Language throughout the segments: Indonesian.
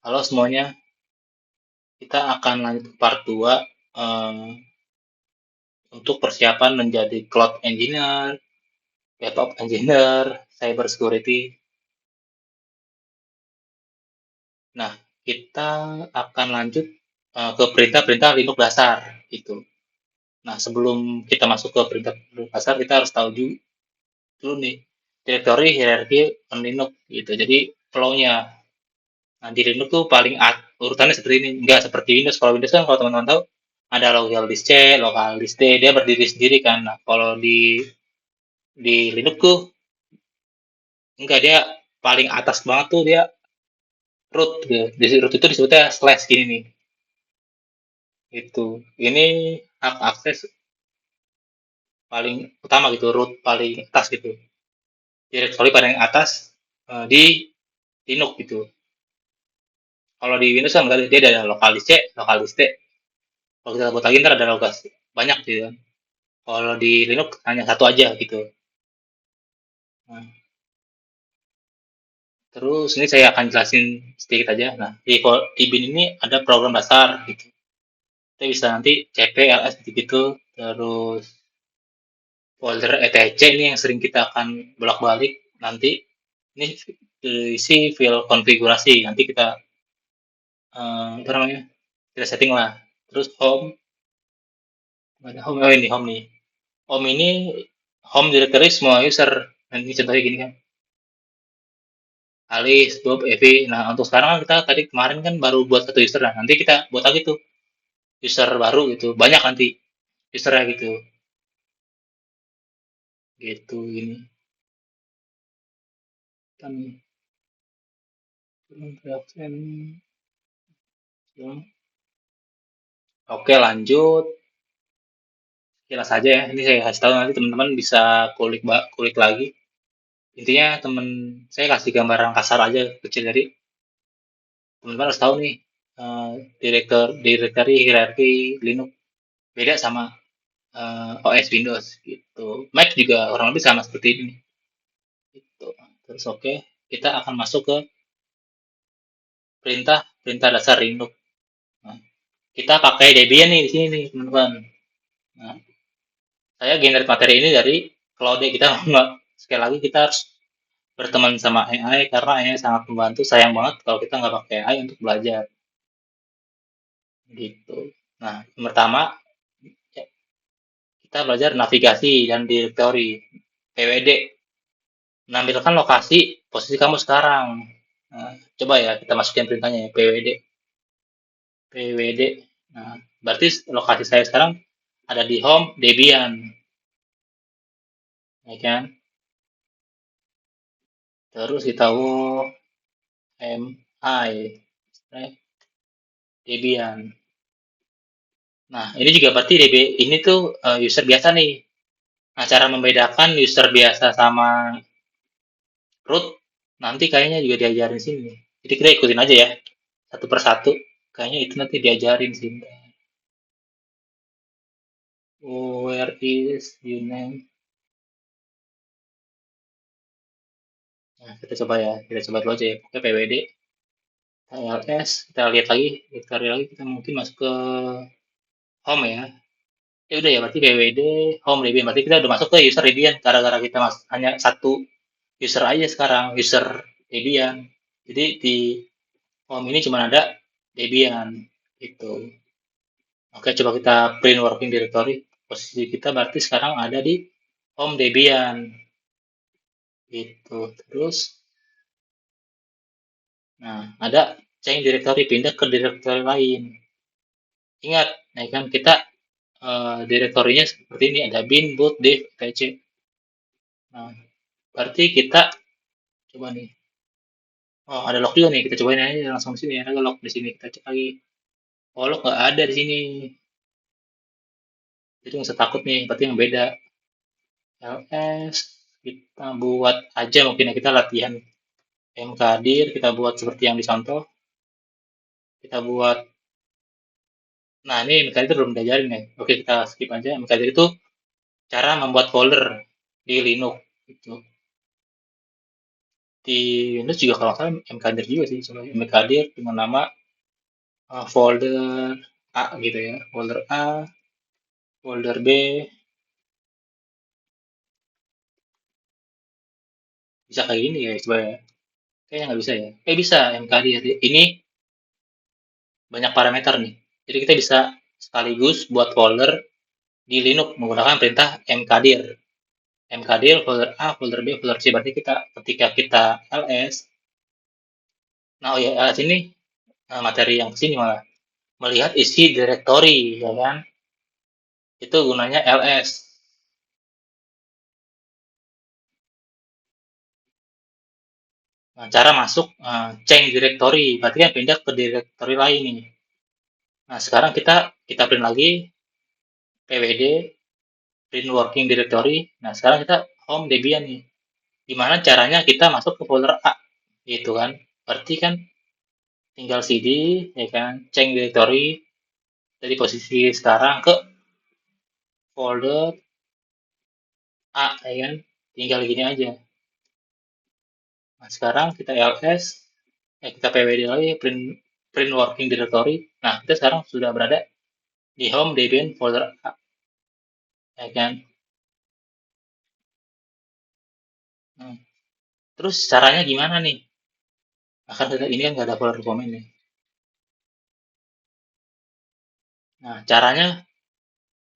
Halo semuanya, kita akan lanjut ke part 2 untuk persiapan menjadi cloud engineer, DevOps engineer, cyber security. Nah, kita akan lanjut ke perintah-perintah Linux dasar gitu. Nah, sebelum kita masuk ke perintah dasar, kita harus tahu dulu nih direktori hierarki Linux gitu. Jadi flow-nya. Nah, di Linux tuh paling urutannya seperti ini, enggak seperti Windows. Kalau Windows kan kalau teman-teman tahu ada local disk C, local disk D, dia berdiri sendiri kan. Nah, kalau di Linux tuh enggak, dia paling atas banget tuh dia root gitu. Di root itu disebutnya slash gini nih. Itu. Ini hak akses paling utama gitu, root paling atas gitu. Direktori paling atas di Linux gitu. Kalau di Windows kan enggak, dia ada local disk C, local disk D. Kalau kita buat lagi ntar ada local banyak gitu kan. Kalau di Linux hanya satu aja gitu. Nah, terus ini saya akan jelasin sedikit aja. Nah, di bin ini ada program dasar gitu. Kita bisa nanti CP, LS gitu, terus folder etc ini yang sering kita akan bolak-balik. Nanti ini isi file konfigurasi. Nanti kita apa namanya? Kita setting lah. Terus home, ada home, oh ini home nih. Home ini home directory semua user. Nanti contohnya gini kan. Alice, Bob, Evi. Nah, untuk sekarang kan kita tadi kemarin kan baru buat satu user. Nah, nanti kita buat lagi tuh user baru gitu. Banyak nanti usernya gitu. Gitu ini. Kan Oke, lanjut. Jelas saja ya. Ini saya kasih tahu nanti teman-teman bisa kulik lagi. Intinya teman saya kasih gambaran kasar aja kecil jadi teman-teman harus tahu nih directory hierarki Linux beda sama OS Windows gitu. Mac juga orang lebih sama seperti ini. Gitu. Terus oke, kita akan masuk ke perintah perintah dasar Linux. Nah, kita pakai Debian nih di sini nih teman-teman. Nah, saya generate materi ini dari Claude. Kita nggak sekali lagi kita harus berteman sama AI karena AI sangat membantu. Sayang banget kalau kita nggak pakai AI untuk belajar gitu. Nah, yang pertama ya, kita belajar navigasi dan direktori PWD. Menampilkan lokasi posisi kamu sekarang. Nah, coba ya kita masukin perintahnya ya PWD. PWD. Nah, berarti lokasi saya sekarang ada di home Debian, ya kan? Terus kita MI, Debian. Nah, ini juga berarti ini tuh user biasa nih. Nah, cara membedakan user biasa sama root nanti kayaknya juga diajarin sini. Jadi kita ikutin aja ya, satu persatu. Kayaknya itu nanti diajarin sini. Where is your name? Nah, kita coba ya, kita coba dulu aja ya. Oke, PWD, LS, kita lihat lagi, kita mungkin masuk ke home ya. Ya udah ya, berarti PWD, home Debian. Berarti kita udah masuk ke user Debian. Gara-gara kita hanya satu user aja sekarang, user Debian. Jadi di home ini cuma ada Debian. Gitu. Oke, coba kita print working directory. Posisi kita berarti sekarang ada di home Debian. Gitu. Terus, nah, ada change directory, pindah ke directory lain. Ingat, nah kan kita direktorinya seperti ini, ada bin, boot, div, etc. Nah, berarti kita coba nih. Oh, ada log juga nih. Kita cobain aja langsung sini. Ada log di sini. Kita cek lagi. Oh, log nggak ada di sini. Jadi nggak usah takut nih. Berarti yang beda. LS kita buat aja mungkin ya kita latihan mkdir. Kita buat seperti yang dicontoh. Kita buat. Nah, ini mkdir belum diajarin nih. Oke, kita skip aja. Mkdir itu cara membuat folder di Linux. Gitu. Di Windows juga kalau nggak salah mkdir juga sih, coba mkdir dengan nama folder A gitu ya, folder A, folder B, bisa kayak gini ya, coba ya. Kayaknya nggak bisa ya. Bisa mkdir. Ini banyak parameter nih. Jadi kita bisa sekaligus buat folder di Linux menggunakan perintah mkdir. Mkdir folder A, folder B, folder C. Berarti kita ketika kita ls, nah oh ya ls ini materi yang kesini malah melihat isi directory, ya kan? Itu gunanya ls. Nah, cara masuk change directory, berarti kan pindah ke directory lain nih. Nah, sekarang kita kita print lagi pwd print working directory. Nah, sekarang kita home debian nih. Gimana caranya kita masuk ke folder A gitu kan? Berarti kan tinggal cd ya kan, change directory dari posisi sekarang ke folder A ya kan? Tinggal gini aja. Nah, sekarang kita ls, kita pwd lagi print print working directory. Nah, kita sekarang sudah berada di home debian folder A ya kan. Hmm. Terus caranya gimana nih? Akan ini kan nggak ada folder komen nih. Nah, caranya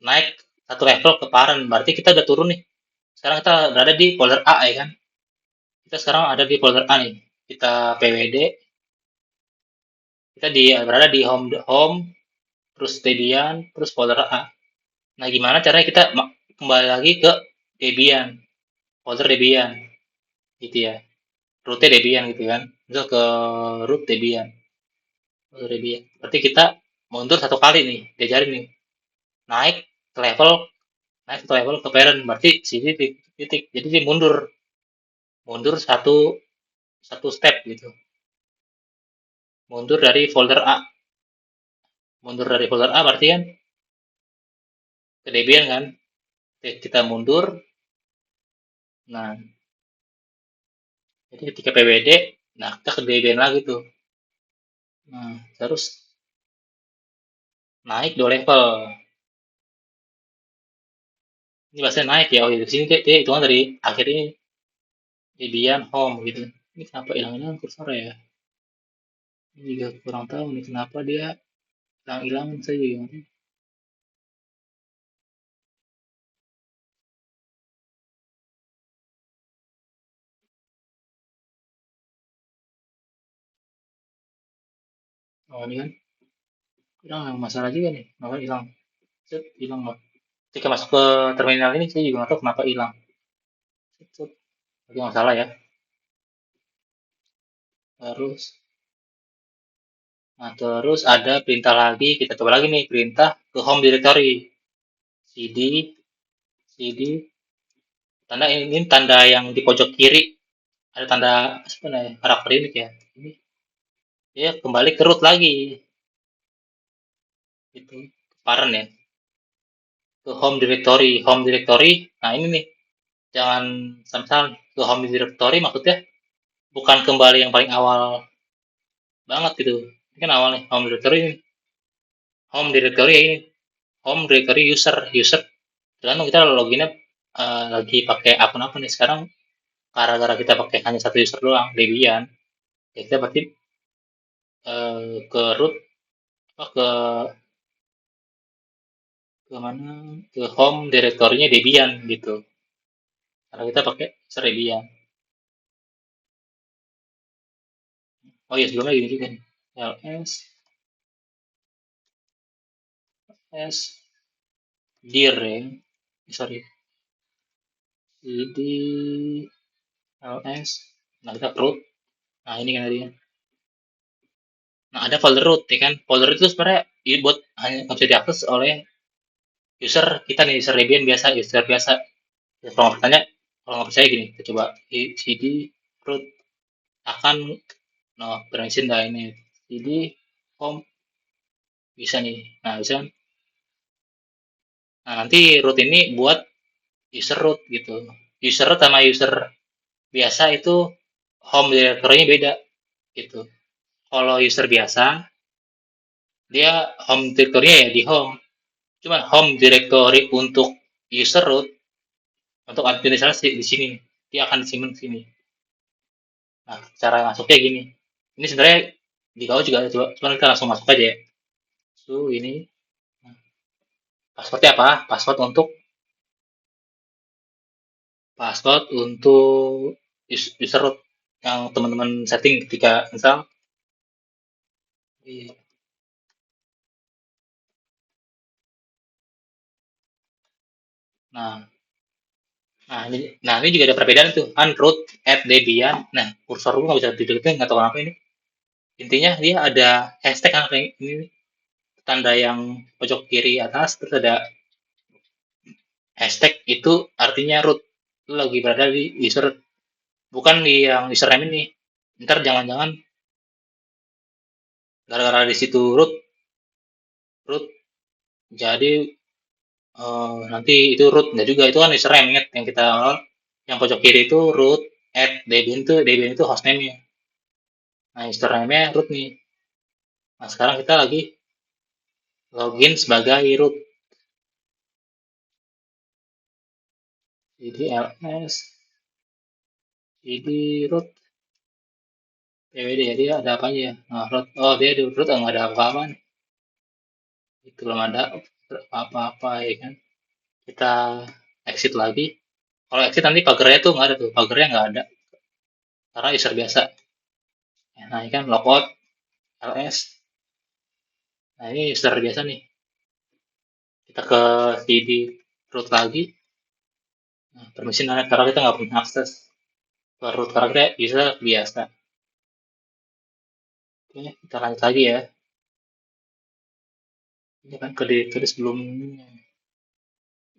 naik satu level ke parent. Berarti kita udah turun nih. Sekarang kita berada di folder A ya kan. Kita sekarang ada di folder A nih. Kita pwd, kita berada di home, terus Debian, terus folder A. Nah, gimana caranya kita kembali lagi ke Debian, folder Debian, gitu ya. Rootnya Debian gitu kan. Misal ke root Debian, folder Debian. Berarti kita mundur satu kali nih, diajarin nih. Naik ke level, naik ke level ke parent, berarti sini titik, titik. Jadi dia mundur, mundur satu satu step gitu. Mundur dari folder A, mundur dari folder A berarti kan ke Debian kan. Kita mundur. Nah, jadi ketika pwd, nah kita ke Debian lagi tuh. Nah, terus naik 2 level. Ini bahasanya naik ya. Oh, di sini dia hitungan dari akhir ini Debian home gitu. Ini kenapa hilang-hilang kursor ya? Ini juga kurang tahu nih kenapa dia hilang-hilang saya juga. Oh, ini kan hilang masalah juga nih. Kenapa hilang? Set, hilang nggak? Ketika masuk ke terminal ini saya juga nggak tahu kenapa hilang. Set, set. Lagi masalah ya. Terus, nah terus ada perintah lagi. Kita coba lagi nih perintah ke home directory. cd, cd, tanda ini tanda yang di pojok kiri. Ada tanda apa namanya karakter ini ya. Ini dia kembali ke root lagi. Itu parent ya. Ke home directory. Home directory. Nah ini nih. Jangan sampai ke home directory maksudnya bukan kembali yang paling awal banget gitu. Ini kan awal nih home directory ini. Home directory ini. Home directory user. User. Tergantung kita loginnya lagi pakai akun apa nih sekarang. Gara-gara kita pakai hanya satu user doang, Debian. Ya kita berarti ke root apa ke mana ke home directory-nya Debian gitu. Karena kita pakai user Debian. Oh iya sebelumnya gini juga nih. ls s dir ya. Sorry. Jadi ls. Nah kita root. Nah ini kan tadi. Nah ada folder root ya kan. Folder itu sebenarnya dibuat hanya bisa diakses oleh user kita nih, user Debian biasa, user biasa. Ya, kalau nggak bertanya, kalau nggak percaya gini, kita coba cd root akan no permission dah ini cd home bisa nih. Nah bisa kan. Nah nanti root ini buat user root gitu. User root sama user biasa itu home directory-nya beda gitu. Kalau user biasa, dia home directory-nya ya di home. Cuman home directory untuk user root, untuk administrasi di sini. Dia akan disimpan di sini. Nah, cara masuknya gini. Ini sebenarnya di kau juga ada, coba, cuman kita langsung masuk aja ya. So, ini passwordnya apa? Password untuk user root yang teman-teman setting ketika install. Nah, nah ini juga ada perbedaan tuh. Unroot, add Debian. Nah, kursor gue nggak bisa dideketin, nggak tahu kenapa ini. Intinya dia ada hashtag kan kayak ini, tanda yang pojok kiri atas, terus ada hashtag itu artinya root. Lu lagi berada di user, bukan di yang username ini. Ntar jangan-jangan gara-gara di situ root, jadi nanti itu root nggak juga, itu kan username, ingat yang kita awal, yang pojok kiri itu root at Debian itu hostname-nya. Nah, username-nya root nih. Nah, sekarang kita lagi login sebagai root. Jadi ls jadi root pwd ya, dia ada apanya ya? Nah, root, oh dia di root nggak ada apa-apa nih. Itu belum ada apa-apa ya kan. Kita exit lagi. Kalau exit nanti pagernya tuh nggak ada tuh, pagernya nggak ada karena user biasa. Nah, ini kan logout ls. Nah, ini user biasa nih. Kita ke cd root lagi. Nah, permisi karena kita nggak punya akses ke root, karena kita user biasa. Oke, kita lanjut lagi ya. Ini kan ke directory sebelumnya.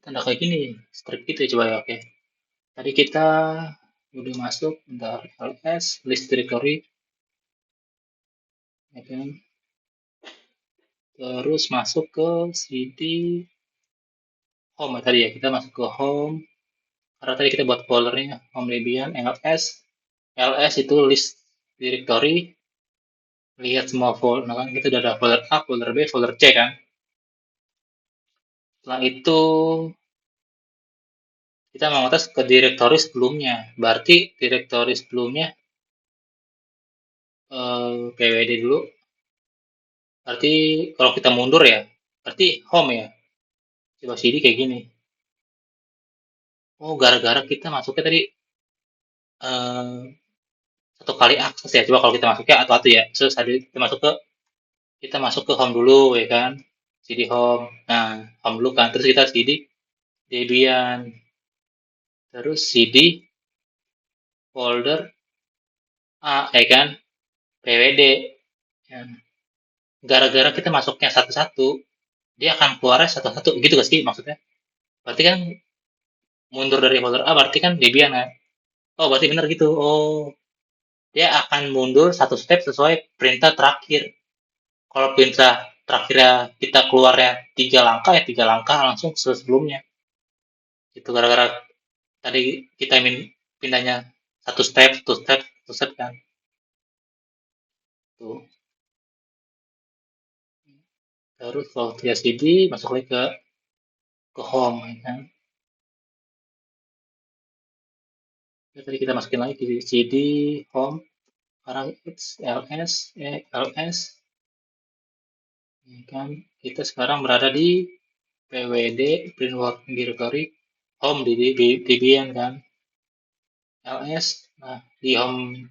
Tanda kayak gini, strip gitu ya, coba ya, oke. Tadi kita udah masuk, bentar, ls, list directory, ya kan? Terus masuk ke cd home ya, tadi ya, kita masuk ke home, karena tadi kita buat foldernya, home Debian, ls itu list directory, lihat semua folder, nah kan kita udah ada folder A, folder B, folder C kan. Setelah itu kita mau ngetes ke directory sebelumnya, berarti directory sebelumnya pwd dulu. Berarti kalau kita mundur ya, berarti home ya. Coba CD kayak gini. Oh, gara-gara kita masuknya tadi eh, satu kali akses ya. Coba kalau kita masuknya atau ya. Terus tadi kita masuk ke home dulu ya kan. CD home. Nah, home dulu kan. Terus kita CD Debian. Terus CD folder A ya kan. PWD. Ya. Gara-gara kita masuknya satu-satu, dia akan keluarnya satu-satu gitu gak sih maksudnya? Berarti kan mundur dari folder A berarti kan Debian kan? Oh, berarti benar gitu. Oh, dia akan mundur satu step sesuai perintah terakhir. Kalau perintah terakhirnya kita keluarnya 3 langkah, ya 3 langkah langsung sebelumnya. Itu gara-gara tadi kita pindahnya satu step kan. Tuh. Terus kalau dia CD masuk lagi ke home ya kan. Ya, tadi kita masukin lagi di CD home, sekarang ls, ls ya kan. Kita sekarang berada di pwd print working directory home di Debian kan. ls, nah di home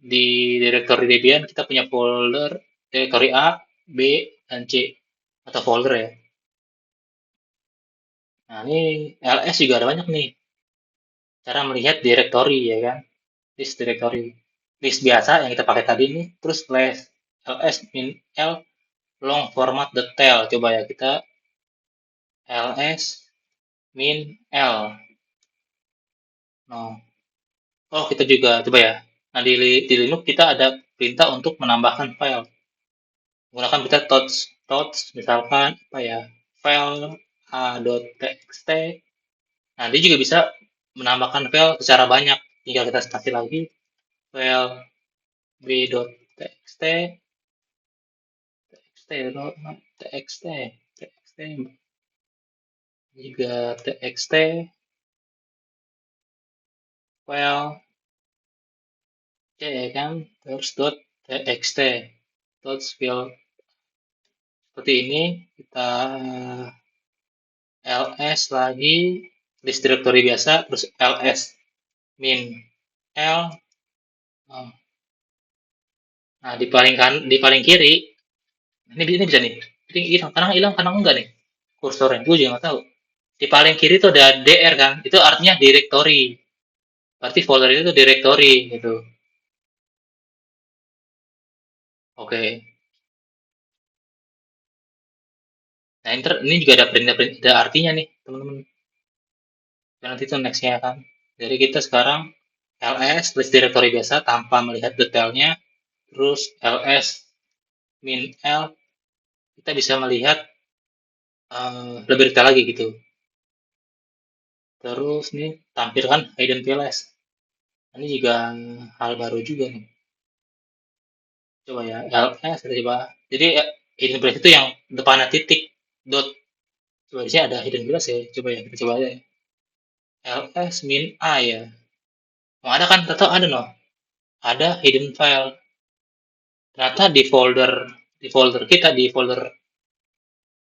di directory Debian kita punya folder directory A, B, dan C atau folder ya. Nah, ini ls juga ada banyak nih cara melihat directory ya kan. List directory, list biasa yang kita pakai tadi nih, terus slash ls min l long format detail. Coba ya, kita ls min l. Nah, oh kita juga coba ya. Nah, di Linux kita ada perintah untuk menambahkan file. Menggunakan perintah touch misalkan apa ya, file a.txt. Nah, dia juga bisa menambahkan file secara banyak tinggal kita stasi lagi file b.txt txt txt juga txt file c kan terus txt file seperti ini kita ls lagi list directory biasa terus ls min l. Nah di paling kiri ini bisa nih ini hilang kadang enggak nih kursornya gue juga nggak tahu. Di paling kiri tuh ada dr kan itu artinya directory, berarti folder itu tuh directory gitu. Oke. Nah ini juga ada ada artinya nih teman-teman. Dan nanti itu nextnya kan. Jadi kita sekarang ls list directory biasa tanpa melihat detailnya, terus ls min l kita bisa melihat lebih detail lagi gitu. Terus nih tampilkan hidden files. Ini juga hal baru juga nih. Coba ya ls kita coba. Jadi hidden files itu yang depannya titik dot. Coba di sini ada hidden files ya. Coba ya kita coba aja ya. ls min a ya. Mau ada kan? Atau ada no? Ada hidden file. Ternyata di folder kita di folder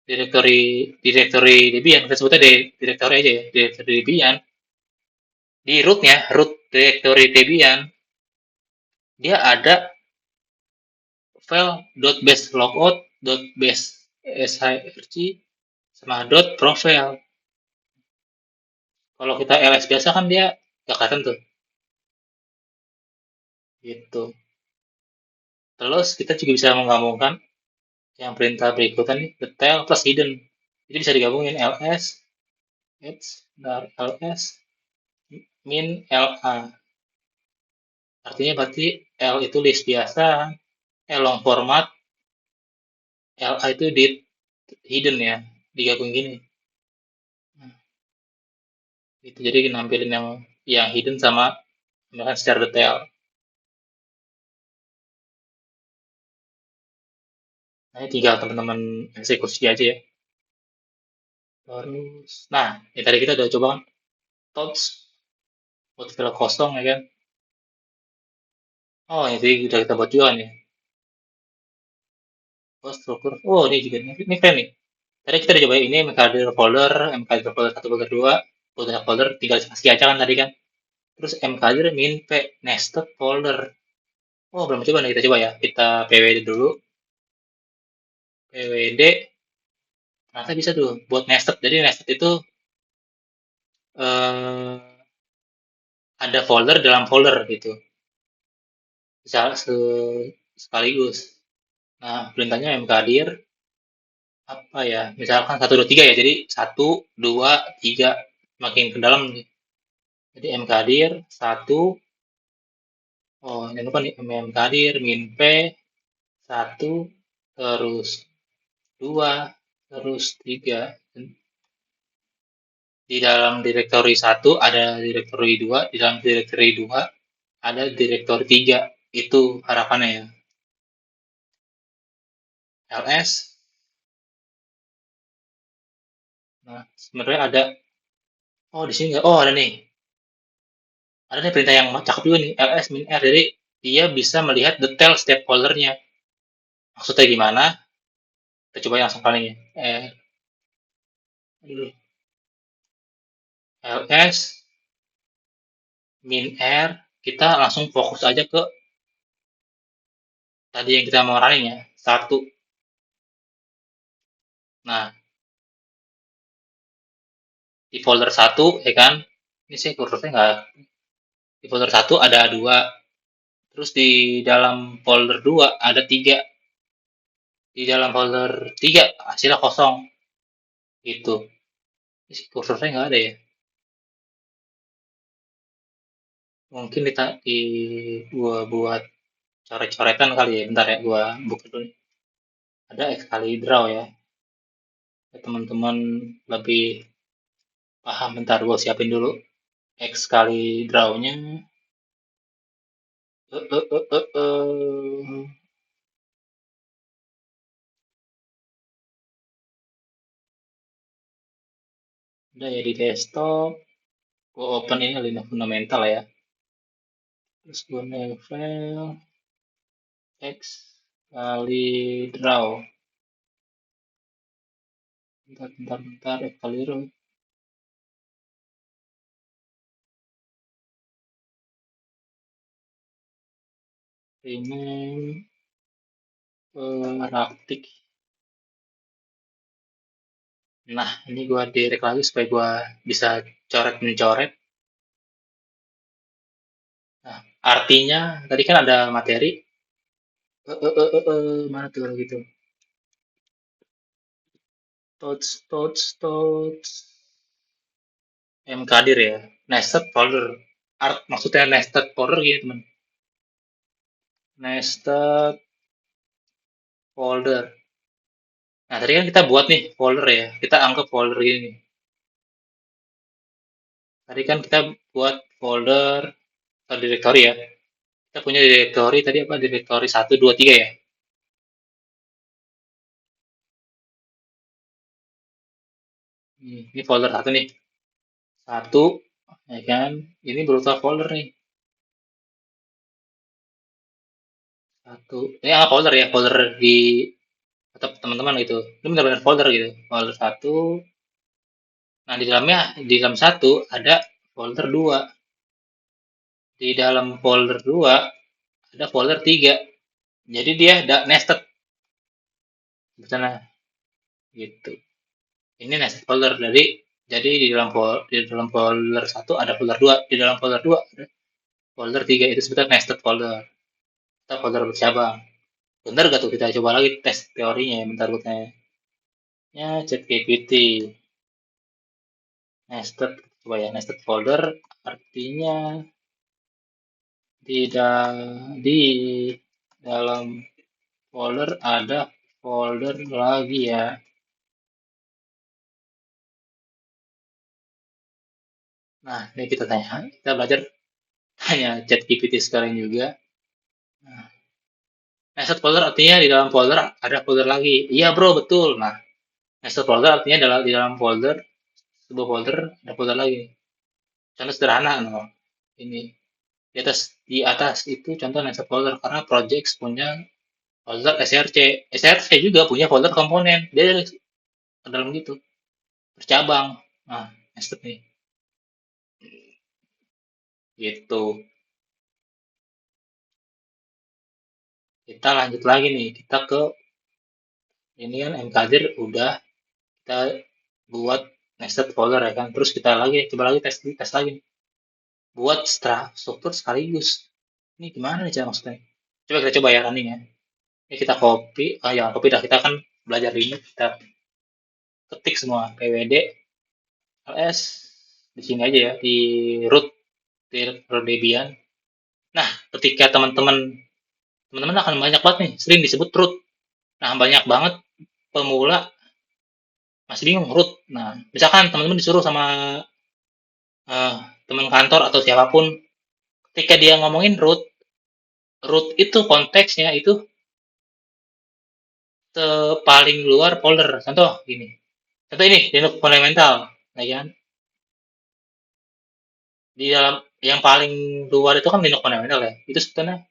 directory Debian kita sebutnya directory aja ya directory Debian di rootnya root directory Debian dia ada file .base logout .base shrc sama .profile. Kalau kita ls biasa kan dia gak kelihatan tuh gitu. Terus kita juga bisa menggabungkan yang perintah berikutnya nih detail plus hidden, jadi bisa digabungin ls dar ls min la, artinya berarti l itu list biasa, long format, la itu di hidden ya, digabung gini. Nah, itu jadi nampilin yang hidden sama misalkan secara detail. Nah, ini tinggal teman-teman eksekusi aja ya. Terus, nah, ini tadi kita udah coba kan, touch buat file kosong ya kan. Oh, ini udah kita buat juga nih. Oh, struktur. Oh, ini juga ini keren nih. Tadi kita udah coba ini mkdir folder 1, folder 2, folder tinggal kasih aja kan tadi kan. Terus mkdir min p nested folder. Oh, belum coba nih, kita coba ya. Kita pwd dulu. pwd ternyata bisa tuh buat nested. Jadi nested itu eh, ada folder dalam folder gitu. Bisa sekaligus. Nah, perintahnya mkdir apa ya? Misalkan 1, 2, 3 ya. Jadi 1, 2, 3 makin ke dalam nih. Jadi mkdir 1. Oh, jangan lupa nih mkdir min p 1 terus 2 terus 3. Di dalam direktori 1 ada direktori 2, di dalam direktori 2 ada direktori 3. Itu harapannya ya. ls. Nah, sebenarnya ada. Oh, di sini nggak. Oh, ada nih. Ada nih perintah yang cakep juga nih. ls min r. Jadi dia bisa melihat detail setiap foldernya. Maksudnya gimana? Kita coba yang langsung kali ya. ls min r. Kita langsung fokus aja ke tadi yang kita mau running ya. 1. Nah, di folder 1 ya kan. Ini sih kursornya nggak. Di folder 1 ada 2. Terus di dalam folder 2 ada 3. Di dalam folder 3 hasilnya kosong. Gitu. Ini sih kursornya nggak ada ya. Mungkin di gua buat coret-coretan kali ya. Bentar ya, gua buka dulu. Ada X kali draw ya. Teman-teman lebih paham, bentar gua siapin dulu X kali drawnya. Eh, eh, eh, eh, eh. Udah ya di desktop. Gue open ini Linux fundamental ya. Terus gue file X kali draw. Bentar, X kali draw. Rename Raptik. Nah, ini gua direct lagi supaya gua bisa coret-mencoret. Nah, artinya tadi kan ada materi. Mana tuh kalau gitu? Tots. Mkadir ya. Nested folder. Maksudnya nested folder gitu, teman. Nested folder. Nah, tadi kan kita buat nih folder ya. Kita anggap folder ini. Tadi kan kita buat folder atau directory ya. Kita punya directory tadi apa? Directory 1, 2, 3 ya. Ini folder satu nih. Satu, ya kan? Ini berupa folder nih. Satu. Ini apa folder ya? Folder di atau teman-teman gitu. Ini benar-benar folder gitu. Folder satu. Nah, di dalam satu ada folder dua. Di dalam folder dua ada folder tiga. Jadi dia ada nested di sana gitu. Ini nested folder. Jadi di dalam folder satu ada folder dua. Di dalam folder dua ada folder tiga itu sebetulnya nested folder atau folder bercabang. Bener gak tuh kita coba lagi tes teorinya ya, bentar gue tanya. Ya, ChatGPT. Nested, coba ya, nested folder artinya di dalam folder ada folder lagi ya. Nah, ini kita tanya, kita belajar tanya ChatGPT sekarang juga. Nah, nested folder artinya di dalam folder ada folder lagi. Iya bro, betul. Nah, nested folder artinya di dalam folder, sebuah folder ada folder lagi. Contoh sederhana, no. Ini di atas itu contoh nested folder karena project punya folder SRC. SRC juga punya folder komponen. Dia ke dalam gitu, bercabang. Nah, nested nih. Gitu. Kita lanjut lagi nih. Kita ke ini kan Mkadir udah kita buat nested folder ya kan. Terus kita lagi coba lagi tes lagi. Buat struktur sekaligus. Ini gimana nih cara maksudnya? Coba kita coba ya running ya. Ini kita copy, jangan copy dah kita kan belajar ini kita ketik semua pwd ls di sini aja ya di root di Debian. Nah, ketika teman-teman akan banyak banget nih sering disebut root. Nah, banyak banget pemula masih bingung root. Nah, misalkan teman-teman disuruh sama uh, teman kantor atau siapapun ketika dia ngomongin root itu konteksnya itu paling luar folder. Contoh gini. Contoh ini Linux fundamental, ya kan? Di dalam yang paling luar itu kan Linux fundamental ya. Itu sebetulnya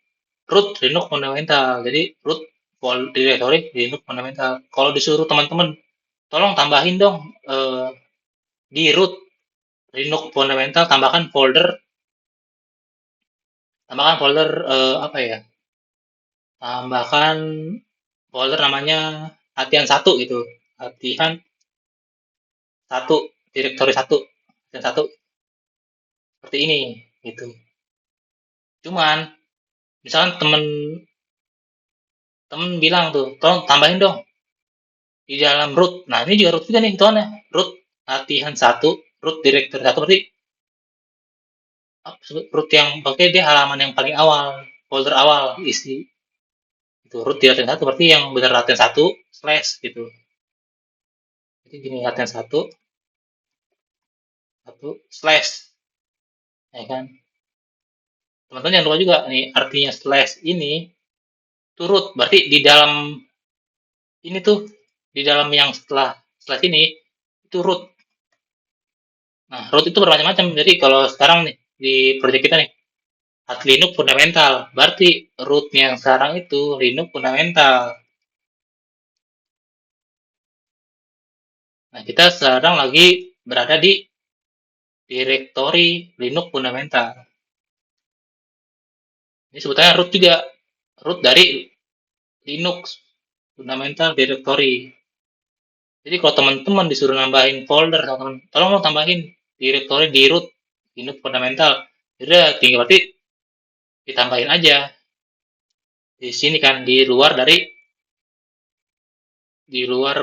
root Linux fundamental. Jadi root directory Linux fundamental. Kalau disuruh teman-teman, tolong tambahin dong di root Linux fundamental tambahkan folder apa ya? Tambahkan folder namanya latihan satu gitu. Latihan satu, directory satu, latihan satu seperti ini gitu. Cuman misalkan temen temen bilang tuh, tolong tambahin dong di dalam root. Nah, ini juga root juga nih hitungannya. Root latihan satu, root directory satu berarti root yang pakai dia halaman yang paling awal, folder awal isi itu root di latihan satu berarti yang benar latihan satu slash gitu. Jadi gini latihan satu satu slash ya kan. Teman-teman jangan lupa juga nih artinya slash ini turut berarti di dalam ini tuh di dalam yang setelah slash ini itu root. Nah, root itu bermacam-macam. Jadi kalau sekarang nih di project kita nih at Linux fundamental, berarti rootnya yang sekarang itu Linux fundamental. Nah, kita sekarang lagi berada di directory Linux fundamental. Ini sebetulnya root juga, root dari Linux fundamental directory. Jadi kalau teman-teman disuruh nambahin folder, tolong lo tambahin directory di root Linux fundamental. Jadi tinggal berarti ditambahin aja di sini kan di luar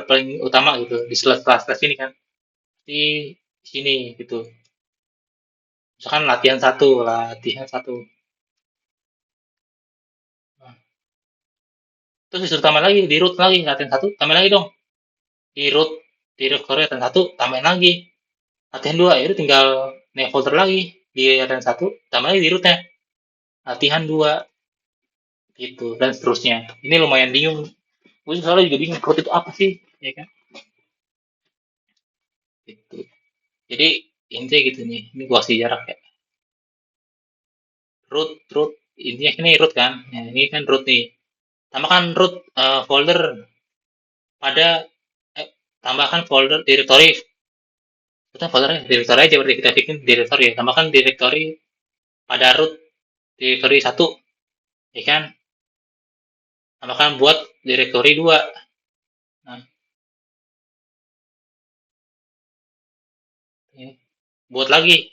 paling utama gitu di slash ini kan di sini gitu. Misalkan latihan satu. Nah, terus disuruh tambah lagi di root lagi latihan satu, tambah lagi dong di root di directory latihan satu, tambahin lagi latihan dua, itu tinggal naik folder lagi di latihan satu, tambah lagi di rootnya latihan dua gitu dan seterusnya. Ini lumayan bingung, gue soalnya juga bingung root itu apa sih, ya kan? Gitu. Jadi intinya gitu nih, ini gua kasih jarak ya. Root intinya ini root kan, nah, ini kan root nih, tambahkan root folder pada eh, tambahkan folder directory, kita foldernya directory aja berarti kita bikin directory ya, tambahkan directory pada root directory satu, ya kan, tambahkan buat directory dua. Nah, ini buat lagi,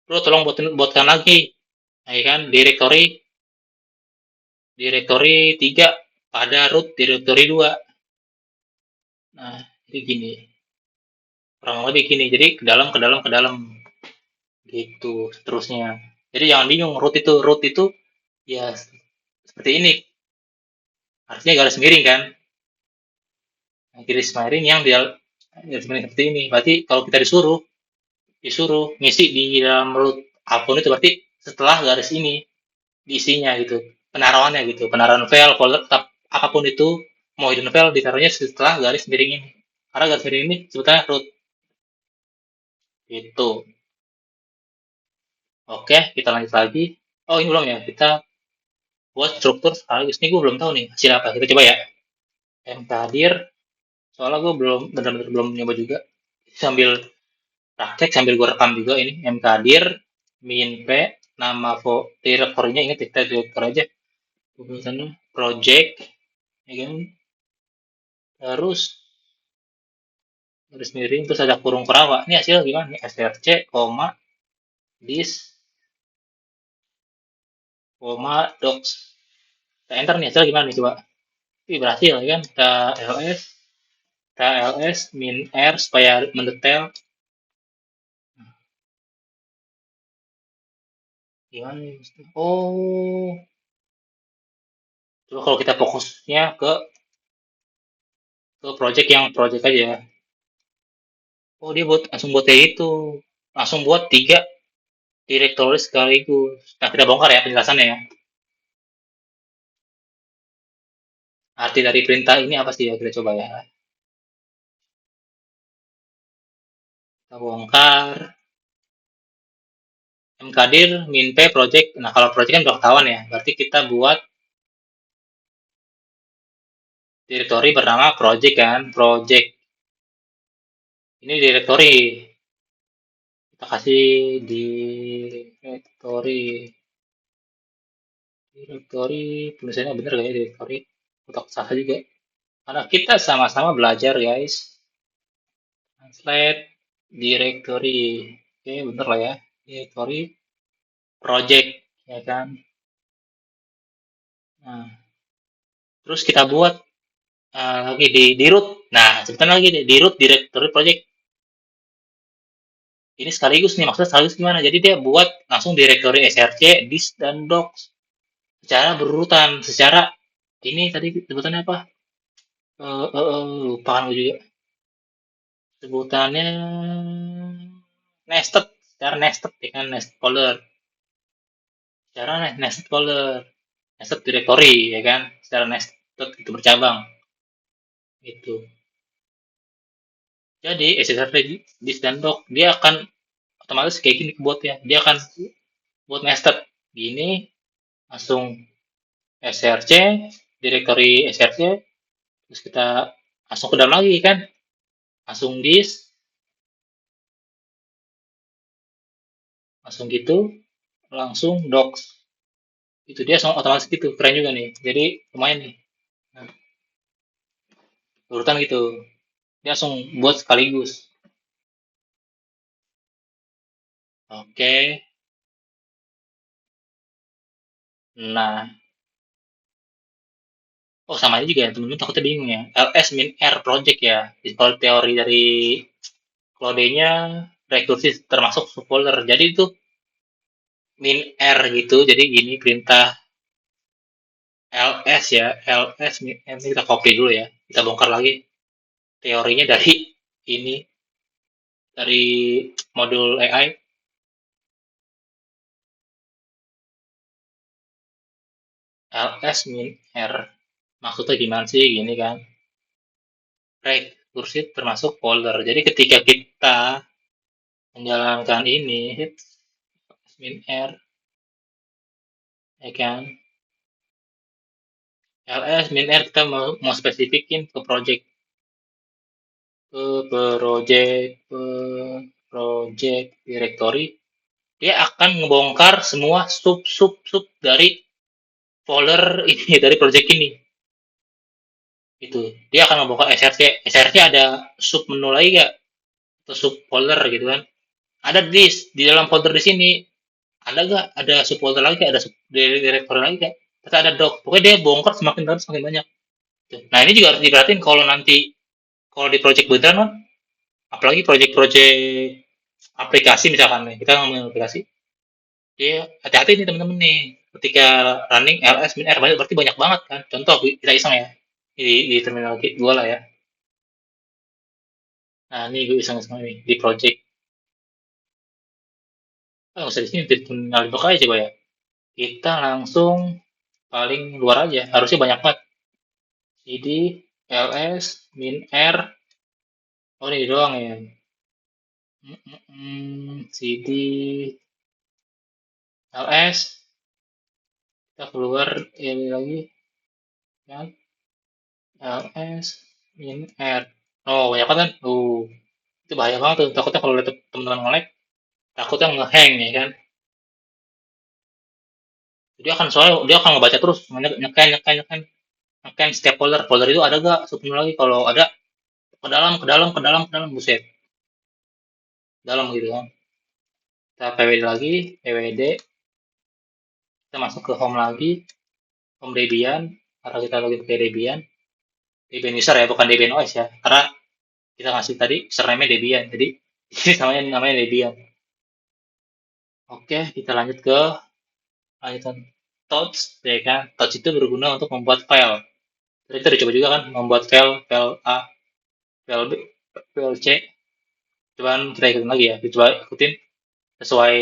bro tolong buatkan lagi, nah, ya kan, directory 3 pada root directory dua. Nah, jadi gini, kurang lebih gini, jadi ke dalam gitu seterusnya. Jadi jangan bingung, root itu ya seperti ini, artinya garis miring kan. Nah, garis miring yang dia garis miring seperti ini, berarti kalau kita disuruh ngisi di dalam root akun itu berarti setelah garis ini diisinya gitu, penaruhannya gitu, penaruhan file folder tetap apapun itu, mau hidden file ditaruhnya setelah garis miring ini, karena garis miring ini sebetulnya root itu. Oke, kita lanjut lagi. Oh, ini belum ya, kita buat struktur sekaligus. Ini gue belum tahu nih hasil apa, kita coba ya. Mkdir, soalnya gue belum benar-benar belum nyoba juga, sambil praktek sambil gue rekam juga ini mkdir min p, nama direktorinya ingat kita direktor aja, sana project, ya kan, terus garis miring terus ada kurung perawa, ini hasil gimana nih, src koma dis koma docs, kita enter nih hasil gimana nih coba. Wih, berhasil ya kan, kita ls min r supaya mendetail. Gimana nih, oh coba kalau kita fokusnya ke project yang project aja. Oh, dia langsung buat kayak itu. Langsung buat 3 direktoris sekaligus. Nah, kita bongkar ya penjelasannya ya. Arti dari perintah ini apa sih ya? Kita coba ya. Kita bongkar. Mkdir min p project. Nah, kalau project kan udah ketahuan ya. Berarti kita buat direktori bernama project kan. Project. Ini direktori. Kita kasih direktori. Direktori. Tulisannya bener gak ya direktori? Untuk salah juga. Karena kita sama-sama belajar guys. Translate directory. Oke, bener lah ya. Directory project, ya kan. Nah, terus kita buat lagi di root. Nah, sebentar lagi di root directory project. Ini sekaligus nih, maksudnya sekaligus gimana? Jadi dia buat langsung directory src, disk, dan docs secara berurutan, secara ini tadi sebutannya apa? Lupa kan gue juga. Sebutannya nested, secara nested, ya kan, nested folder. secara nested folder, nested directory, ya kan, secara nested itu bercabang, itu. Jadi SSRT disk dan dock dia akan otomatis kayak gini buatnya, dia akan buat nested gini, langsung src, directory src, terus kita langsung ke dalam lagi kan, langsung disk, langsung gitu, langsung docs. Itu dia langsung otomatis gitu, keren juga nih. Jadi lumayan nih. Nah, urutan gitu. Dia langsung buat sekaligus. Oke. Nah, oh sama ini juga ya, temen-temen takutnya bingung ya. LS min R project ya. Kalau teori dari Claude-nya rekursi termasuk subfolder. Jadi itu min R gitu. Jadi gini perintah ls ya. Ls min R ini kita copy dulu ya. Kita bongkar lagi teorinya dari ini, dari modul AI. Ls min R. Maksudnya gimana sih? Gini kan. Rekursi termasuk folder. Jadi ketika kita menjalankan ini, hit min R, ya kan? ls min R kita mau spesifikin ke project, ke project directory, dia akan ngebongkar semua sub dari folder ini, dari project ini. Itu dia akan ngebongkar src ada sub menu lagi gak, atau sub folder gitu kan, ada di dalam folder di sini, ada gak ada sub folder lagi, ada sub directory lagi gak, terus ada doc, pokoknya dia bongkar semakin dalam semakin banyak. Nah ini juga harus diperhatiin kalau nanti, kalau di project beneran kan, apalagi project-project aplikasi misalkan nih, kita ngomongin aplikasi, dia hati-hati nih temen-temen nih, ketika running ls min r berarti banyak banget kan, contoh kita iseng ya, di terminal gue lah ya. Nah ini gue iseng-iseng nih di project, nggak usah di sini, di terminal inbox aja coba ya, kita langsung paling luar aja, harusnya banyak banget, cd ls min r, oh ini doang ya, cd ls, kita keluar ini lagi kan, ls min r, oh banyak banget kan, itu bahaya banget tuh, takutnya kalau laptop teman-teman nge-lag, takutnya nge-hang ya kan, dia akan soalnya dia akan ngebaca terus, nyeken nyeken nyeken nyeken setiap folder, folder itu ada gak submenu lagi, kalau ada ke dalam ke dalam ke dalam ke dalam, buset, dalam gitu kan. Kita pwd lagi, pwd, kita masuk ke home lagi, home Debian, karena kita login ke Debian, Debian user ya, bukan Debian OS ya, karena kita ngasih tadi username Debian, jadi namanya Debian. Oke, kita lanjut ke lanjutan touch, ya kan. Touch itu berguna untuk membuat file. Tadi kita udah coba juga kan, membuat file, file A, file B, file C. Cuman kita ikutin lagi ya, coba ikutin sesuai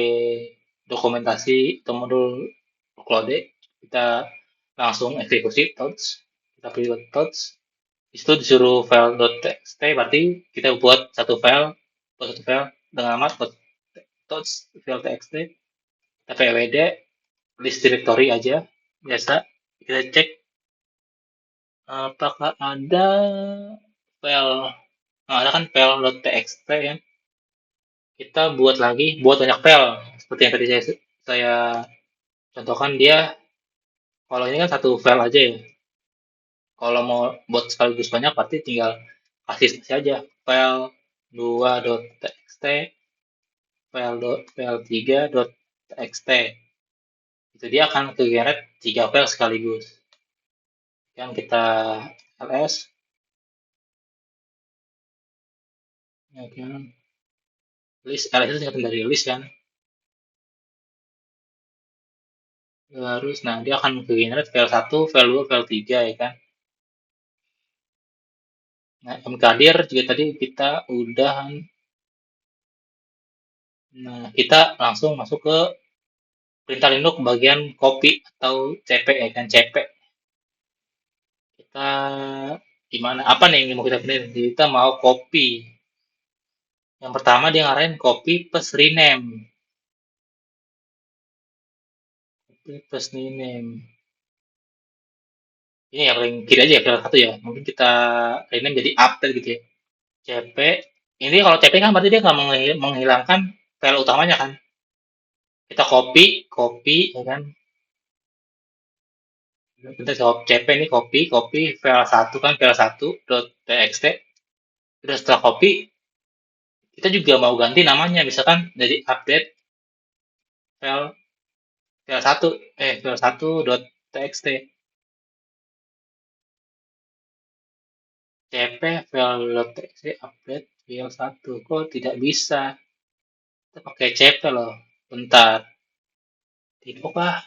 dokumentasi atau modul Claude. Kita langsung eksekusi touch, kita pilih touch, itu disuruh file.txt, berarti kita buat satu file, dengan alamat touch file.txt, kita pwd list directory aja biasa, kita cek apakah ada file, nah, ada kan file.txt ya, kita buat lagi, buat banyak file seperti yang tadi saya contohkan. Dia kalau ini kan satu file aja ya, kalau mau buat sekaligus banyak berarti tinggal kasih aja file 2.txt, file 3.txt, itu dia akan ke-generate 3 file sekaligus. Yang kita ls, ya kan, list, ls itu singkatan dari list kan, terus nah dia akan ke-generate file 1, file 2, file 3 ya kan. Nah mkdir juga tadi kita udah, nah kita langsung masuk ke perintah Linux bagian copy atau cp ya kan, cp. Kita gimana? Apa nih yang mau kita pilih? Kita mau copy. Yang pertama dia ngarahin copy plus rename. Copy plus rename. Ini yang paling kiri aja ya, file satu ya. Mungkin kita rename jadi update gitu ya. CP. Ini kalau CP kan berarti dia nggak menghilangkan file utamanya kan. Kita copy, ya kan. Kita jawab CP ini copy file satu kan, file satu .txt. Terus setelah copy, kita juga mau ganti namanya, misalkan dari update file file satu, file satu .txt. CP file.txt update file satu. Kok tidak bisa? Kita pakai CP loh. Bentar. Tipokah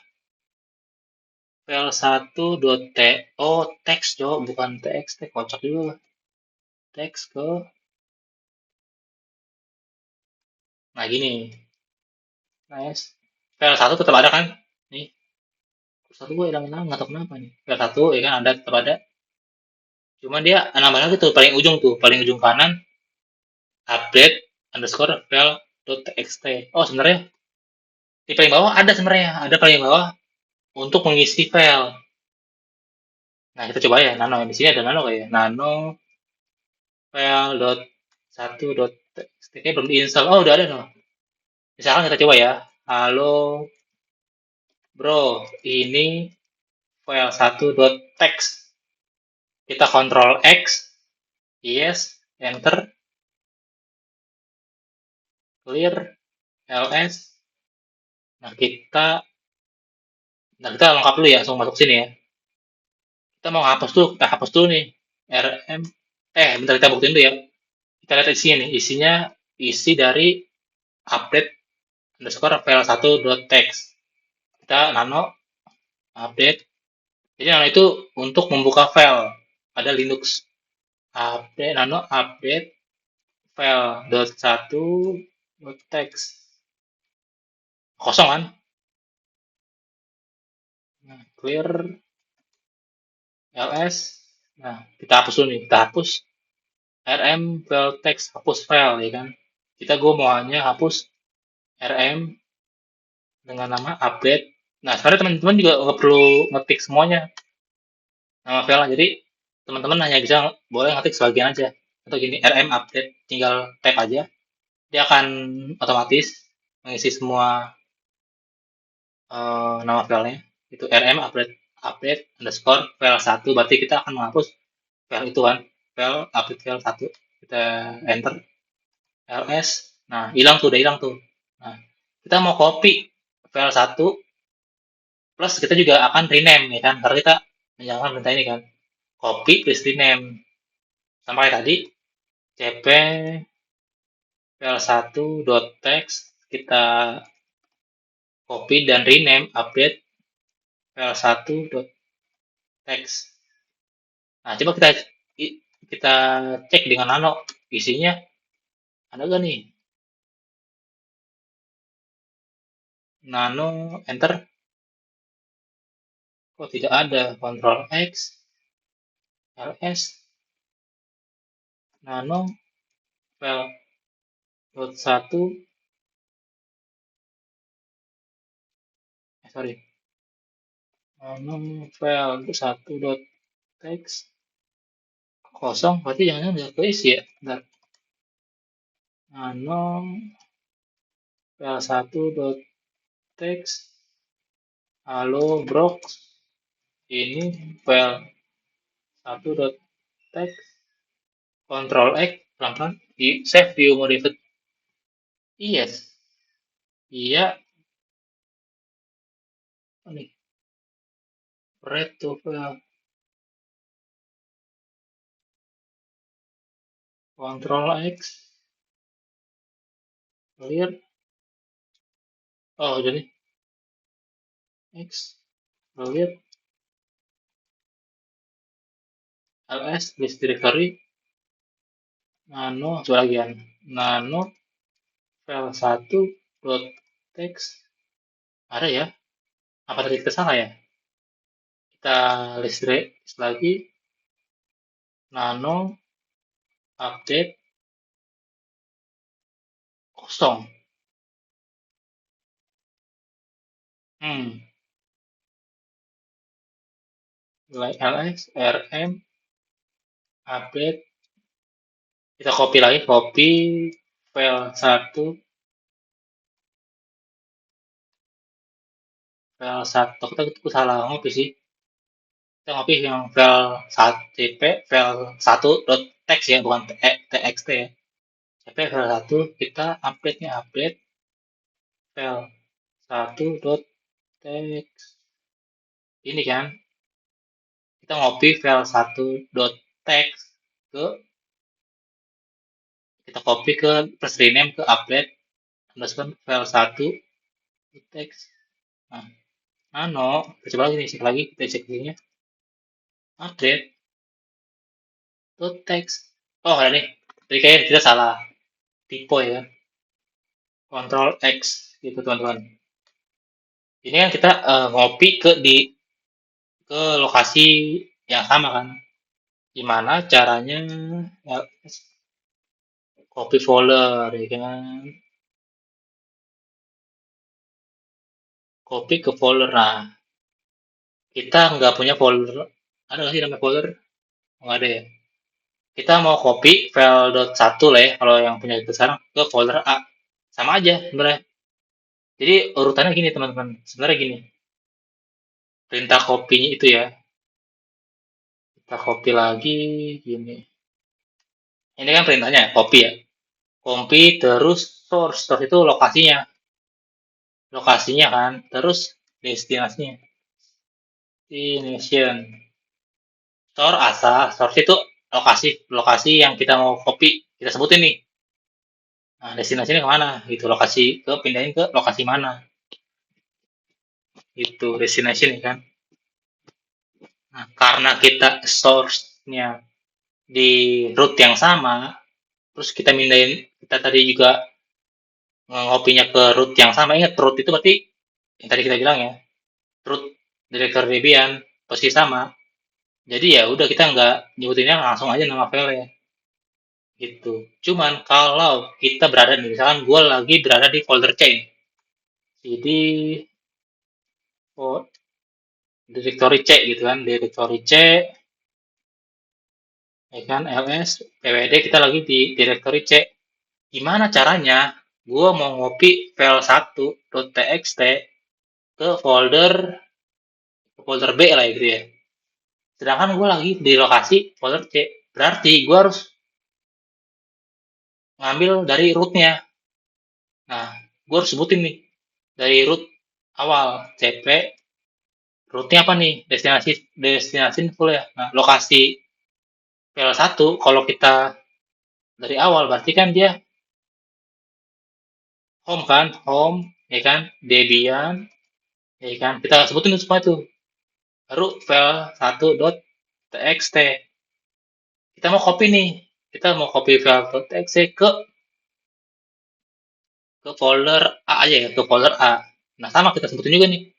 file satu .t. Oh, teks, Jo, bukan txt. Kocak juga. Teks ke. Nah, gini. Nice. File satu tetap ada kan? Nih. Satu gue hilang-hilang, nggak tahu kenapa nih. File satu, ya kan, ada, tetap ada. Cuma dia nambah lagi tuh, paling ujung kanan, update underscore file.txt. Oh, sebenarnya di paling bawah ada sebenarnya. Ada paling bawah untuk mengisi file. Nah, kita coba ya, nano. Di sini ada nano kayak nano file dot satu dot txt belum diinstal. Oh, udah ada no. Misalkan kita coba ya. Halo, bro, ini file satu dot text. Kita kontrol X, yes, enter, clear, ls. Nah, kita lengkap dulu ya, langsung masuk sini ya. Kita mau hapus dulu, kita hapus dulu nih. rm, bentar kita buktiin dulu ya. Kita lihat isinya nih, isinya isi dari update underscore file satu dot text. Kita nano update. Jadi nano itu untuk membuka file. Ada Linux. Update nano update file dot satu dot text. Kosong kan? Nah, clear ls. Nah, kita hapus dulu nih. Kita hapus rm file text, hapus file ya kan. Gue mau hanya hapus rm dengan nama update. Nah, sebenarnya teman-teman juga nggak perlu ngetik semuanya nama file. Jadi teman-teman hanya bisa boleh ngetik sebagian aja. Atau gini, rm update, tinggal tap aja. Dia akan otomatis mengisi semua nama filenya. Itu rm update underscore file satu. Berarti kita akan menghapus file itu kan. File update file satu. Kita enter ls. Nah, hilang tuh, udah hilang tuh. Nah, kita mau copy file satu plus kita juga akan rename ya kan. Karena kita menjalankan perintah ini kan. Copy plus rename. Sama kayak tadi, cp file satu dot text, kita copy dan rename update file satu dot text. Nah, coba kita cek dengan nano, isinya ada gak nih? Nano enter. Oh, tidak ada. Control X, ls, nano file dot satu, sorry, nano file dot satu dot text kosong, berarti jangan udah keisi ya. Bentar. Nano file satu dot text, halo bro, ini file satu dot text, control X, pelan-pelan di save view modified. Yes, iya, ini red to file, control X, clear. Oh, jadi X, clear, ls list directory, nano sebagian, nano file satu dot text, Ada ya? Apa tadi kita salah ya? Kita list lagi, nano, update, kosong. Hmm, nilai ls, rm, update, kita copy lagi, copy, file satu, file satu, kita salah ngopi sih. Kita ngopi yang file satu, cp, file satu dot text ya, bukan txt ya. Cp file satu, kita update-nya update, file satu dot text. Ini kan, kita ngopi file satu dot text ke, kita copy ke plus rename ke update underscore file satu text. Nah, nano, kita coba lagi nih, cek lagi, kita cek linknya, update to text. Oh, ada nih. Jadi kayaknya kita salah tipe ya. Control X gitu teman-teman. Ini kan kita ngopi ke lokasi yang sama kan. Gimana caranya ya, copy folder ya kan. Copy ke folder. Nah, kita nggak punya folder. Ada nggak sih namanya folder? Nggak ada ya. Kita mau copy file .1 lah ya, kalau yang punya itu sekarang, ke folder A. Sama aja sebenarnya. Jadi urutannya gini teman-teman. Sebenarnya gini. Perintah copy itu ya. Kita copy lagi gini. Ini kan perintahnya copy ya. Copy terus source. Source itu lokasinya. Lokasinya kan. Terus destinasinya. Destination. Source asal. Source itu lokasi lokasi yang kita mau copy. Kita sebutin nih. Nah, destinasinya kemana? Gitu. Lokasi ke pindahin ke lokasi mana? Itu destination kan. Nah, karena kita source-nya di root yang sama, terus kita mindahin, kita tadi juga ngopinya ke root yang sama. Ingat, root itu berarti yang tadi kita bilang ya, root directory Debian pasti sama. Jadi ya udah kita nggak nyebutinnya langsung aja nama file ya gitu. Cuman kalau kita berada nih, misalkan gue lagi berada di folder C, jadi oh, directory C gitu kan, directory C, ya kan, ls, pwd, kita lagi di directory C. Gimana caranya gue mau ngopi file 1.txt ke folder B lah gitu ya. Sedangkan gue lagi di lokasi folder C. Berarti gue harus ngambil dari rootnya. Nah, gue harus sebutin nih dari root awal CP, rootnya apa nih? Destinasi full ya. Nah, lokasi file 1 kalau kita dari awal berarti kan dia home kan, home ya kan, Debian ya kan. Kita sebutin semua itu. Root file 1.txt. Kita mau copy nih. Kita mau copy file.txt ke folder A aja ya, ke folder A. Nah, sama kita sebutin juga nih.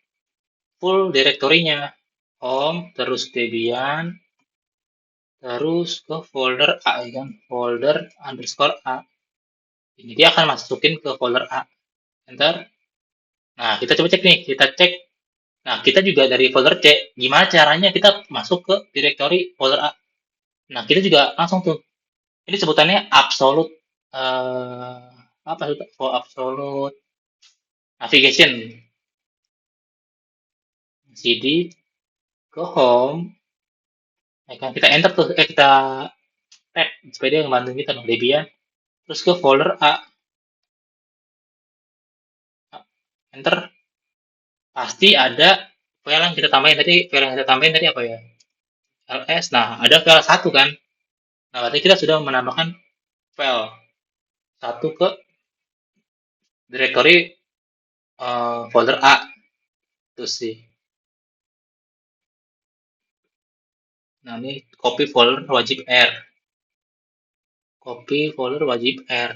Full direktorinya. Home, terus Debian, terus ke folder A ya kan. Folder underscore A. Ini dia akan masukin ke folder A. Enter. Nah, kita coba cek nih. Kita cek. Nah, kita juga dari folder C. Gimana caranya kita masuk ke direktori folder A. Nah, kita juga langsung tuh. Ini sebutannya absolute. Apa itu? For absolute navigation. cd ke home. Ya kan? Kita enter tuh. Kita tab. Supaya dia ngebantu kita dong. Debian. Terus ke folder A. Enter. Pasti ada file yang kita tambahin tadi. File yang kita tambahin tadi apa ya? ls. Nah, ada file satu kan. Nah, berarti kita sudah menambahkan file satu ke directory folder A. Itu sih. Nah, ini copy folder wajib R. Copy folder wajib R.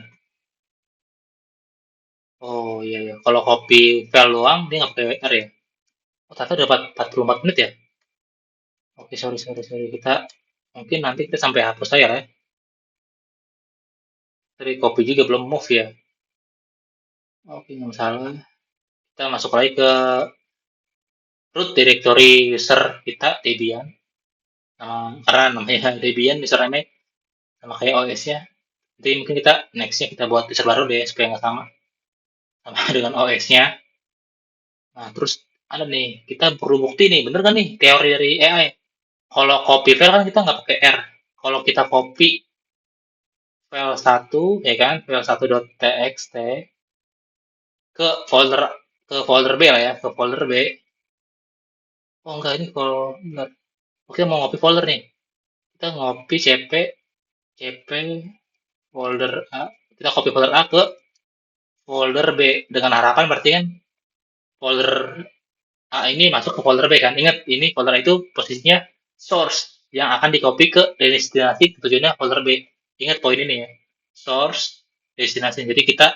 Oh iya ya. Kalau copy file doang dia nggak pakai WR ya. Oh ternyata udah 44 menit ya. Oke, sorry sorry sorry. Kita mungkin nanti kita sampai hapus aja lah ya. Tadi copy juga belum move ya. Oke, nggak masalah. Kita masuk lagi ke root directory user kita Debian. Karena namanya Debian username sama kayak OS-nya. Jadi mungkin kita next-nya kita buat user baru deh supaya nggak sama dengan OS-nya. Nah, terus ada nih, kita perlu bukti nih, bener kan nih teori dari AI? Kalau copy file kan kita nggak pakai R. Kalau kita copy file satu, ya kan, file 1.txt ke folder B lah ya, ke folder B. Oh enggak, ini kalau enggak. Oke, mau ngopi folder nih. Kita ngopi cp folder A. Kita copy folder A ke folder B dengan harapan berarti kan folder A ini masuk ke folder B kan. Ingat, ini folder itu posisinya source yang akan di copy ke destinasi tujuannya folder B. Ingat poin ini ya. Source, destinasi. Jadi kita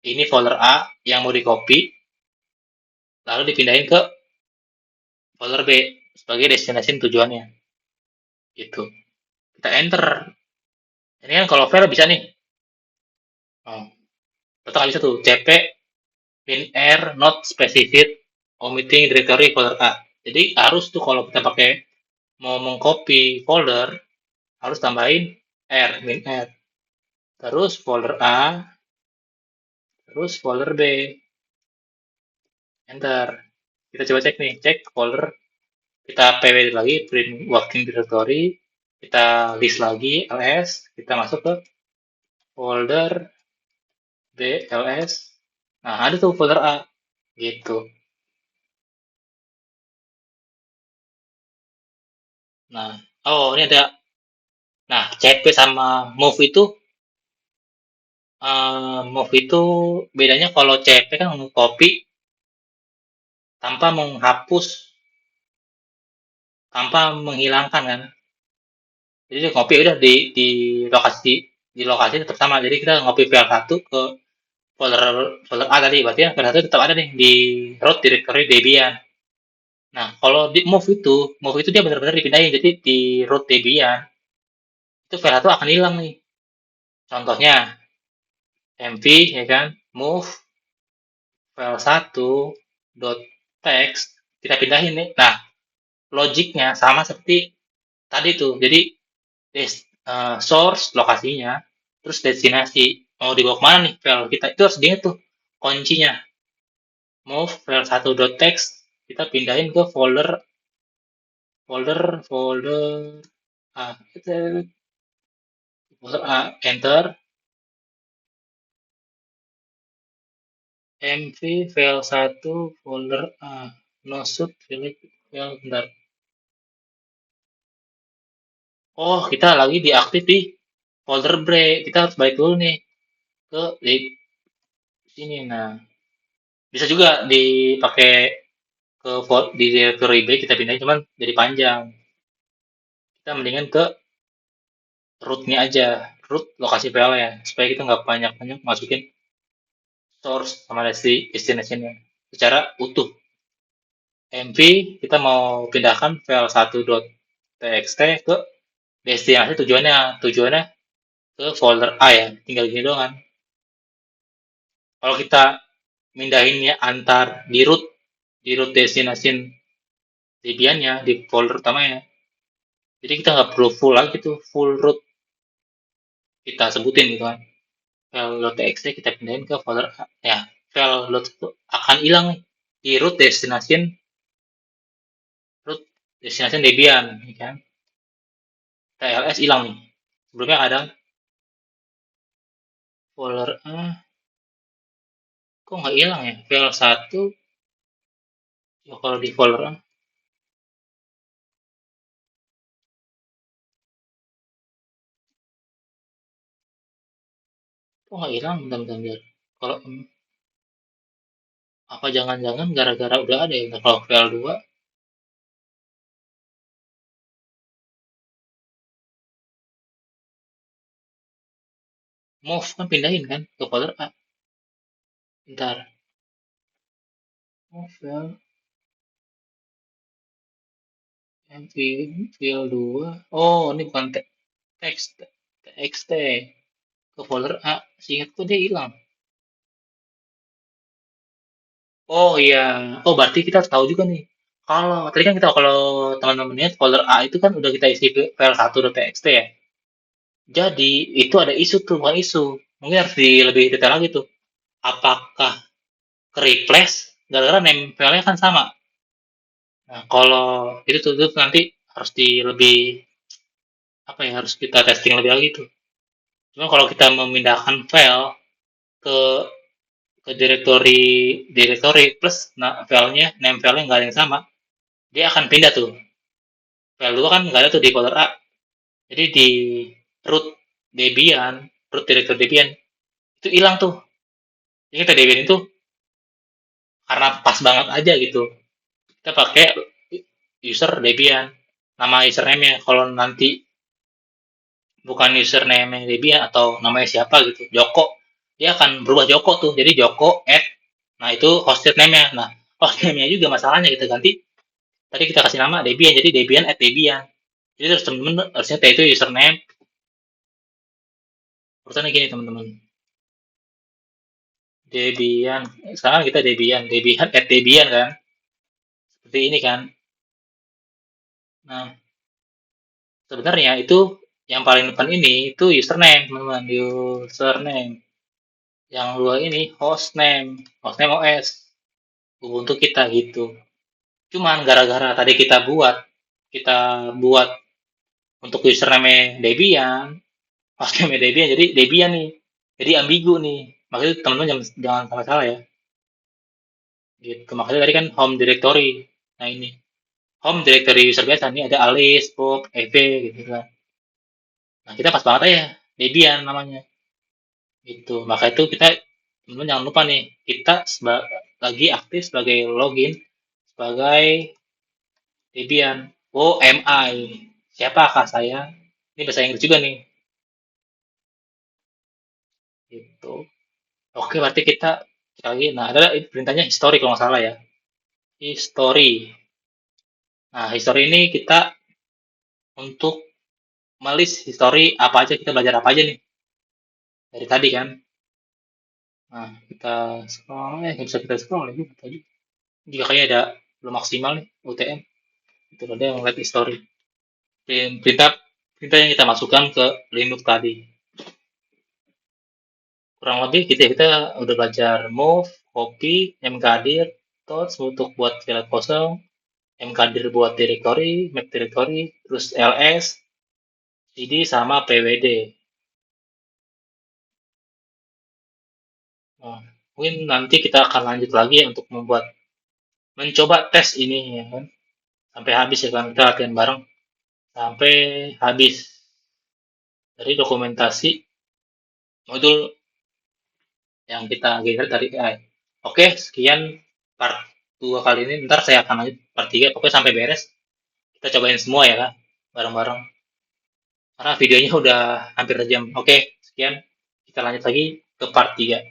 ini folder A yang mau di copy lalu dipindahin ke folder B sebagai destinasi tujuannya. Gitu. Kita enter. Ini kan kalau file bisa nih. Oh, betul bisa tuh. cp min r not specified omitting directory folder A. Jadi harus tuh kalau kita pakai mau mengcopy folder harus tambahin R, min R. Terus folder A, terus folder B. Enter. Kita coba cek nih, cek folder. Kita pw lagi, print working directory. Kita list lagi, ls. Kita masuk ke folder B, ls. Nah, ada tuh folder A. Gitu. Nah, oh ini ada. Nah, cp sama move itu bedanya kalau cp kan copy tanpa menghapus, tanpa menghilangkan kan. Jadi ngopi udah di lokasi tetap sama. Jadi kita ngopi file satu ke folder folder A tadi, berarti kan file satu tetap ada nih di root directory Debian. Nah, kalau di move itu dia benar-benar dipindahin. Jadi di root Debian itu file satu akan hilang nih. Contohnya mv ya kan, move file satu dot text kita pindahin nih. Nah, logiknya sama seperti tadi tuh. Jadi source lokasinya, terus destinasi mau dibawa kemana nih file kita itu harus diingat tuh kuncinya. Move file 1.txt kita pindahin ke folder folder folder A, folder A, enter mv file 1 folder A, no shoot file bentar. Oh, kita lagi diaktif di folder B. Kita harus balik dulu nih ke di sini. Nah, bisa juga dipakai di directory B kita pindahin cuman jadi panjang. Kita mendingan ke root-nya aja, root lokasi file ya, supaya kita nggak banyak-banyak masukin source sama destination-nya secara utuh. mv kita mau pindahkan file 1.txt ke destinasi tujuannya ke folder A ya, tinggal gini doang kan. Kalau kita mindahinnya antar di root destination Debian-nya di folder utamanya, jadi kita nggak perlu full lagi tuh, full root kita sebutin gitu kan. File.txt kita pindahin ke folder ya, file itu akan hilang nih di root destination Debian ya kan. TLS hilang nih, sebelumnya ada folder kok nggak hilang ya file satu ya. Kalau di folder kok nggak hilang, bentar-bentar. Kalau apa jangan-jangan gara-gara udah ada ya kalau file 2 move kan pindahin kan ke folder A. Bentar. Oh, file 2. Oh, ini bukan teks, txt. Ke folder A. Seingatku dia hilang. Oh iya. Oh, berarti kita tahu juga nih. Kalau tadi kan kita kalau teman-teman lihat folder A itu kan udah kita isi file 1.txt ya. Jadi itu ada isu tuh, bukan isu. Mungkin harus lebih detail lagi tuh. Apakah ke replace gara-gara name file-nya kan sama. Nah, kalau itu tuh nanti harus lebih apa ya, harus kita testing lebih lagi tuh. Cuma kalau kita memindahkan file ke direktori plus nah, filenya name filenya nggak ada yang sama, dia akan pindah tuh. File 2 kan nggak ada tuh di folder A. Jadi di root Debian, root directory Debian itu hilang tuh. Jadi kita Debian itu karena pas banget aja gitu. Kita pakai user Debian, nama username-nya. Kalau nanti bukan username Debian atau namanya siapa gitu, Joko, dia akan berubah Joko tuh. Jadi Joko at, nah itu hosted name-nya. Nah, hosted name-nya juga masalahnya kita ganti. Tadi kita kasih nama Debian, jadi Debian at Debian. Jadi terus teman-teman harusnya itu username. Urusannya gini teman-teman. Debian, sekarang kita Debian at Debian kan. Seperti ini kan. Nah, sebenarnya itu yang paling depan ini itu username, teman-teman. Username. Yang dua ini hostname OS. Ubuntu kita gitu. Cuman gara-gara tadi kita buat untuk username Debian, hostname Debian, jadi Debian nih. Jadi ambigu nih. Makanya teman-teman jangan salah salah ya. Gitu. Makanya tadi kan home directory. Nah ini home directory user biasa nih ada Alice, Bob, Eve gitu kan. Nah kita pas banget aja Debian namanya. Gitu. Maka itu kita teman-teman jangan lupa nih kita lagi aktif sebagai login sebagai Debian. Oh, MI. Siapakah saya? Ini bahasa Inggris juga nih. Gitu. Oke, berarti kita lagi. Nah, ada perintahnya history kalau nggak salah ya. History. Nah, history ini kita untuk melis history apa aja, kita belajar apa aja nih dari tadi kan. Nah, kita scroll, nggak bisa kita scroll lagi tadi. Juga kayaknya ada belum maksimal nih UTM. Itu ada yang lihat history. Perintah perintah yang kita masukkan ke Linux tadi. Kurang lebih kita udah belajar move, copy, mkdir, tots untuk buat file kosong, mkdir buat directory, map directory, terus ls, cd sama pwd. Nah, mungkin nanti kita akan lanjut lagi ya untuk mencoba tes ini ya kan, sampai habis ya kan, kita latihan bareng sampai habis dari dokumentasi modul yang kita generate dari AI. Oke, sekian part 2 kali ini. Ntar saya akan lanjut part 3. Pokoknya sampai beres. Kita cobain semua ya kan, bareng-bareng. Karena videonya udah hampir sejam. Oke, sekian. Kita lanjut lagi ke part 3.